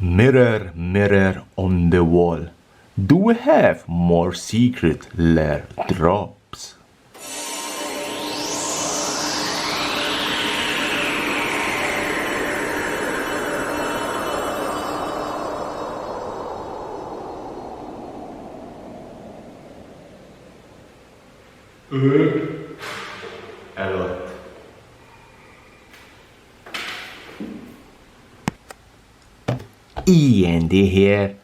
Mirror, mirror on the wall, do we have more secret lair drops? A lot. E.N.D here.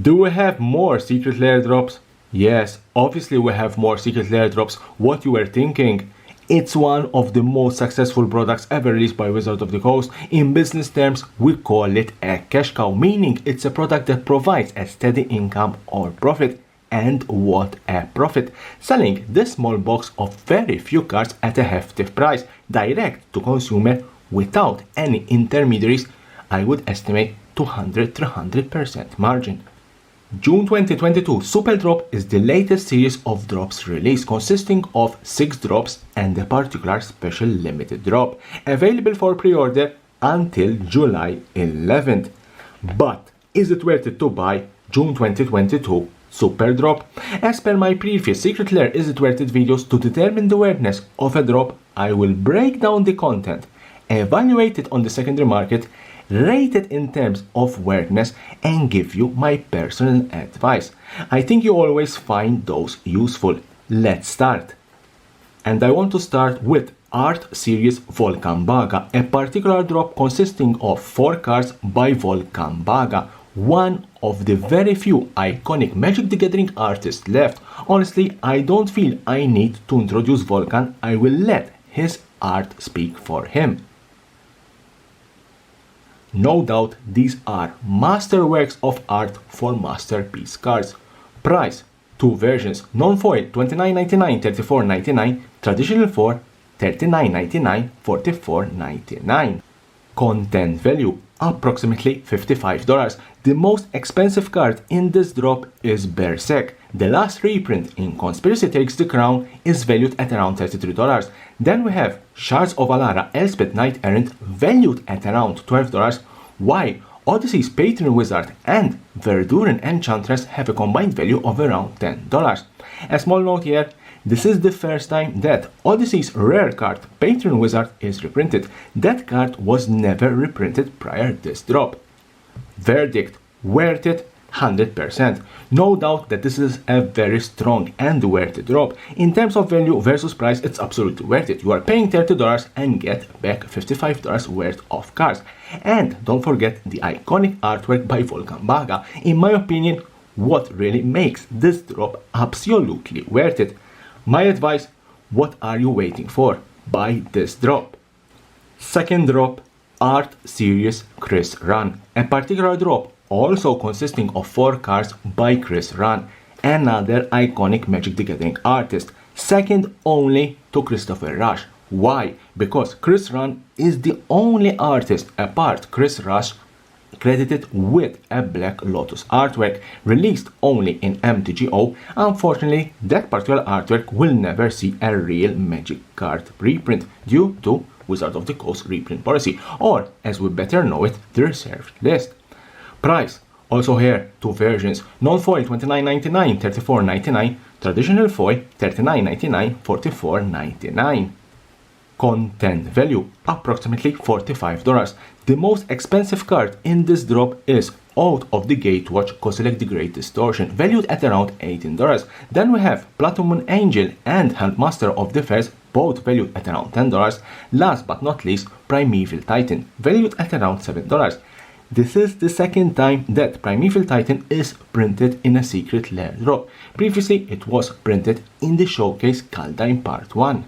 Do we have more secret lair drops? Yes, obviously we have more secret lair drops. What you were thinking? It's one of the most successful products ever released by Wizards of the Coast. In business terms, we call it a cash cow, meaning it's a product that provides a steady income or profit. And what a profit! Selling this small box of very few cards at a hefty price, direct to consumer without any intermediaries, I would estimate 200-300% margin. June 2022 Superdrop is the latest series of drops released, consisting of 6 drops and a particular special limited drop, available for pre-order until July 11th. But is it worth it to buy June 2022 Superdrop? As per my previous Secret Lair Is It Worth It videos, to determine the worthiness of a drop, I will break down the content, evaluate it on the secondary market, rate it in terms of worthiness, and give you my personal advice. I think you always find those useful. Let's start. And I want to start with Art Series Volcanbaga, a particular drop consisting of 4 cards by Volcanbaga, one of the very few iconic Magic the Gathering artists left. Honestly, I don't feel I need to introduce Volcan. I will let his art speak for him. No doubt these are masterworks of art for masterpiece cards. Price: 2 versions, non-foil $29.99, $34.99, traditional 4 $39.99, $44.99. Content value: approximately $55. The most expensive card in this drop is Berserk. The last reprint in Conspiracy Takes the Crown is valued at around $33. Then we have Shards of Alara Elspeth Knight Errant, valued at around $12, while Odyssey's Patron Wizard and Verduran Enchantress have a combined value of around $10. A small note here: this is the first time that Odyssey's rare card Patron Wizard is reprinted. That card was never reprinted prior to this drop. Verdict: worth it 100%. No doubt that this is a very strong and worth it drop. In terms of value versus price, it's absolutely worth it. You are paying $30 and get back $55 worth of cards. And don't forget the iconic artwork by Volcanbaga. In my opinion, what really makes this drop absolutely worth it. My advice: what are you waiting for? Buy this drop. Second drop, Art Series Chris Run, a particular drop also consisting of 4 cards by Chris Run, another iconic Magic the Gathering artist, second only to Christopher Rush. Why? Because Chris Run is the only artist apart Chris Rush credited with a Black Lotus artwork, released only in MTGO. Unfortunately, that particular artwork will never see a real Magic card reprint due to Wizards of the Coast reprint policy, or as we better know it, the reserved list. Price: also here 2 versions, non-foil $29.99, $34.99, traditional foil $39.99, $44.99. Content value: approximately $45. The most expensive card in this drop is Out of the Gatewatch Kozilek the Great Distortion, valued at around $18. Then we have Platinum Angel and Handmaster of the Fairs, both valued at around $10. Last but not least, Primeval Titan, valued at around $7. This is the second time that Primeval Titan is printed in a secret lair drop. Previously, it was printed in the Showcase Kaldheim Part 1.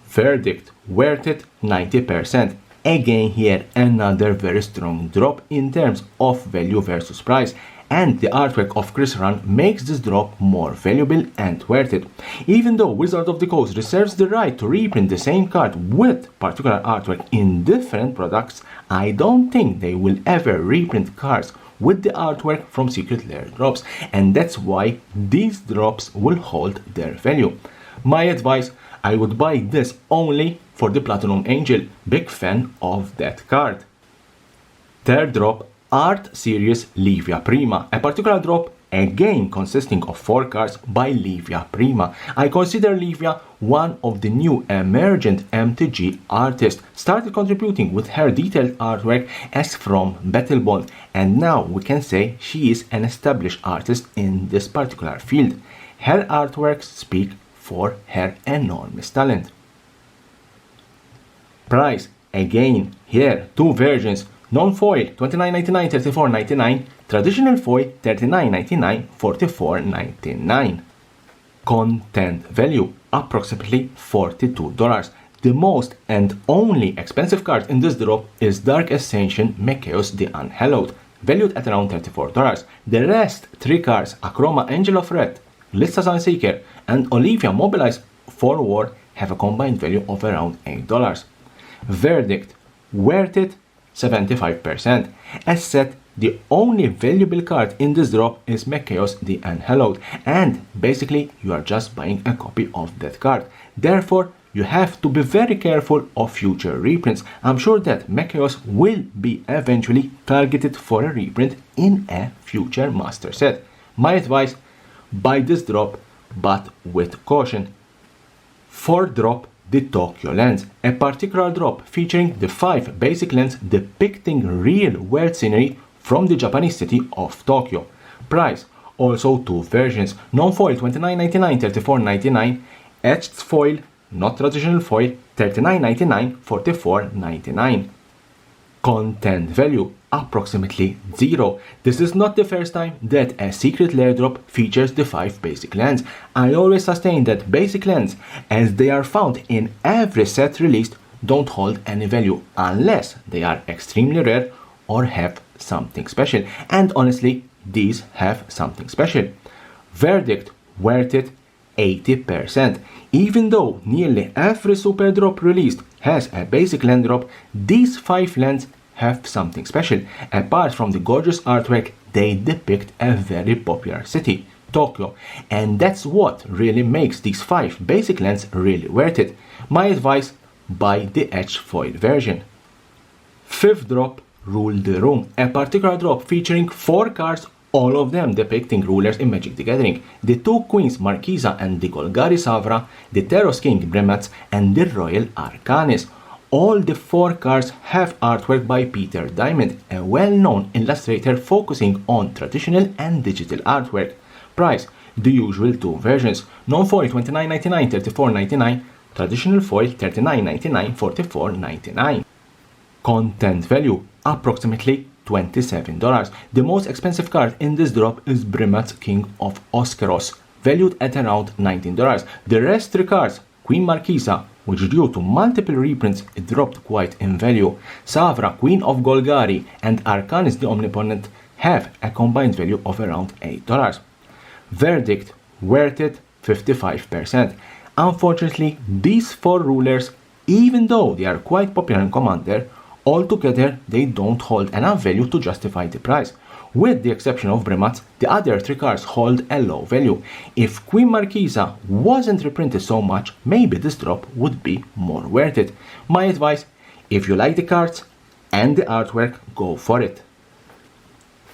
Verdict: worth it 90%. Again here, another very strong drop in terms of value versus price, and the artwork of Chris Run makes this drop more valuable and worth it. Even though Wizards of the Coast reserves the right to reprint the same card with particular artwork in different products, I don't think they will ever reprint cards with the artwork from secret lair drops, and that's why these drops will hold their value. My advice: I would buy this only for the Platinum Angel. Big fan of that card. Third drop, Art Series Olivia Prima, a particular drop again consisting of 4 cards by Olivia Prima. I consider Olivia one of the new emergent MTG artists, started contributing with her detailed artwork as from Battlebond, and now we can say she is an established artist in this particular field. Her artworks speak for her enormous talent. Price, again, here 2 versions, non-foil $29.99, $34.99, traditional foil $39.99, $44.99. Content value approximately $42. The most and only expensive card in this drop is Dark Ascension Mekaeus the Unhallowed, valued at around $34. The rest 3 cards, Akroma Angel of Red, Lista Sunseeker, and Olivia Mobilized for War, have a combined value of around $8. Verdict, worth it 75%. As said, the only valuable card in this drop is Mekaeus the Unhallowed, and basically you are just buying a copy of that card. Therefore, you have to be very careful of future reprints. I'm sure that Mekaeus will be eventually targeted for a reprint in a future master set. My advice, buy this drop, but with caution. 4 drop the Tokyo Lens, a particular drop featuring the 5 basic lens depicting real world scenery from the Japanese city of Tokyo. Price, also 2 versions, non-foil $29.99, $34.99, etched foil, not traditional foil, $39.99, $44.99. Content value approximately 0. This is not the first time that a secret lair drop features the 5 basic lands. I always sustain that basic lands, as they are found in every set released, don't hold any value unless they are extremely rare or have something special, and honestly these have something special. Verdict, worth it 80%. Even though nearly every super drop released has a basic land drop, these 5 lands have something special. Apart from the gorgeous artwork, they depict a very popular city, Tokyo, and that's what really makes these 5 basic lands really worth it. My advice, buy the etched foil version. 5th drop, Rule the Room, a particular drop featuring 4 cards, all of them depicting rulers in Magic the Gathering, the 2 queens Marquisa and the Golgari Savra, the Teros King Bremats, and the Royal Arcanis. All the 4 cards have artwork by Peter Diamond, a well-known illustrator focusing on traditional and digital artwork. Price, the usual 2 versions, non-foil $29.99, $34.99, traditional foil $39.99, $44.99. Content value approximately $27. The most expensive card in this drop is Bremats King of Oscaros, valued at around $19. The rest 3 cards, Queen Marquisa, which due to multiple reprints it dropped quite in value, Savra, Queen of Golgari, and Arcanis the Omnipotent, have a combined value of around $8. Verdict, worth it 55%. Unfortunately, these 4 rulers, even though they are quite popular in Commander, altogether they don't hold enough value to justify the price. With the exception of Bremats, the other 3 cards hold a low value. If Queen Marquisa wasn't reprinted so much, maybe this drop would be more worth it. My advice, if you like the cards and the artwork, go for it.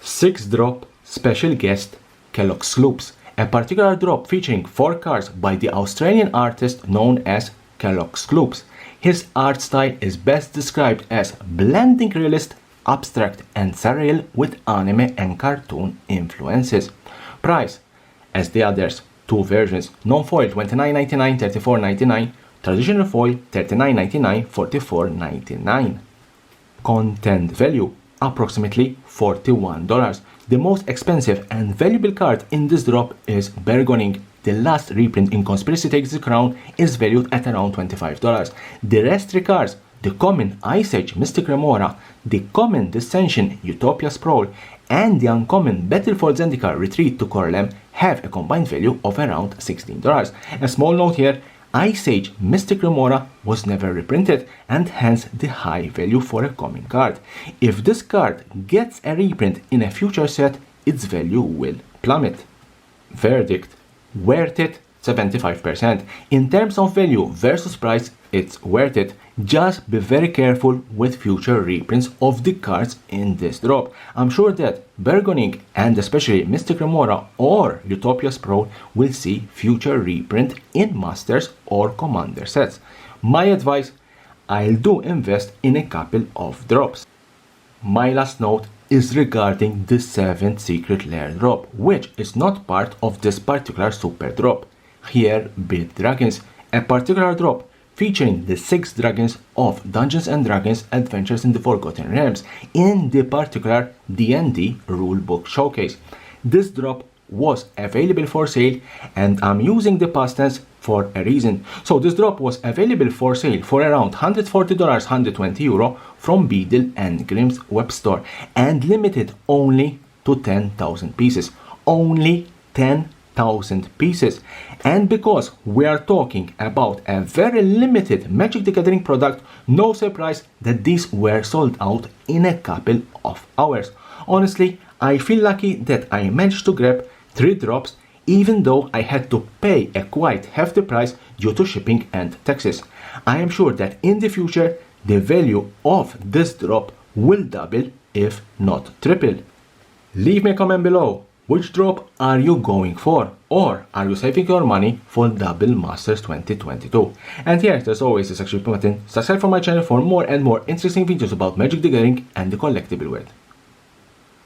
6th drop, special guest Keloggs Loops, a particular drop featuring 4 cards by the Australian artist known as Keloggs Loops. His art style is best described as blending realist, abstract and surreal with anime and cartoon influences. Price, as the others, 2 versions, non-foil $29.99, $34.99, traditional foil $39.99, $44.99. Content value approximately $41. The most expensive and valuable card in this drop is Burgoning. The last reprint in Conspiracy Takes the Crown is valued at around $25. The rest 3 cards, the common Ice Age Mystic Remora, the common Dissension Utopia Sprawl, and the uncommon Battle for Zendikar Retreat to Corlem, have a combined value of around $16. A small note here, Ice Age Mystic Remora was never reprinted and hence the high value for a common card. If this card gets a reprint in a future set, its value will plummet. Verdict, worth it 75%. In terms of value versus price, it's worth it. Just be very careful with future reprints of the cards in this drop. I'm sure that Burgoning and especially Mystic Remora or Utopia's Pro will see future reprint in Masters or Commander sets. My advice, I'll do invest in a couple of drops. My last note is regarding the 7th Secret Lair drop, which is not part of this particular super drop. Here be Dragons, a particular drop featuring the 6 dragons of Dungeons & Dragons Adventures in the Forgotten Realms in the particular D&D rulebook showcase. This drop was available for sale, and I'm using the past tense for a reason. So this drop was available for sale for around $140, €120 from Beadle and Grimm's web store, and limited only to 10,000 pieces. Only 10,000 pieces. And because we are talking about a very limited Magic the Gathering product, no surprise that these were sold out in a couple of hours. Honestly, I feel lucky that I managed to grab 3 drops, even though I had to pay a quite hefty price due to shipping and taxes. I am sure that in the future, the value of this drop will double, if not triple. Leave me a comment below. Which drop are you going for? Or are you saving your money for Double Masters 2022? And here, as always, the subscribe button. Subscribe for my channel for more and more interesting videos about Magic the Gathering and the collectible world.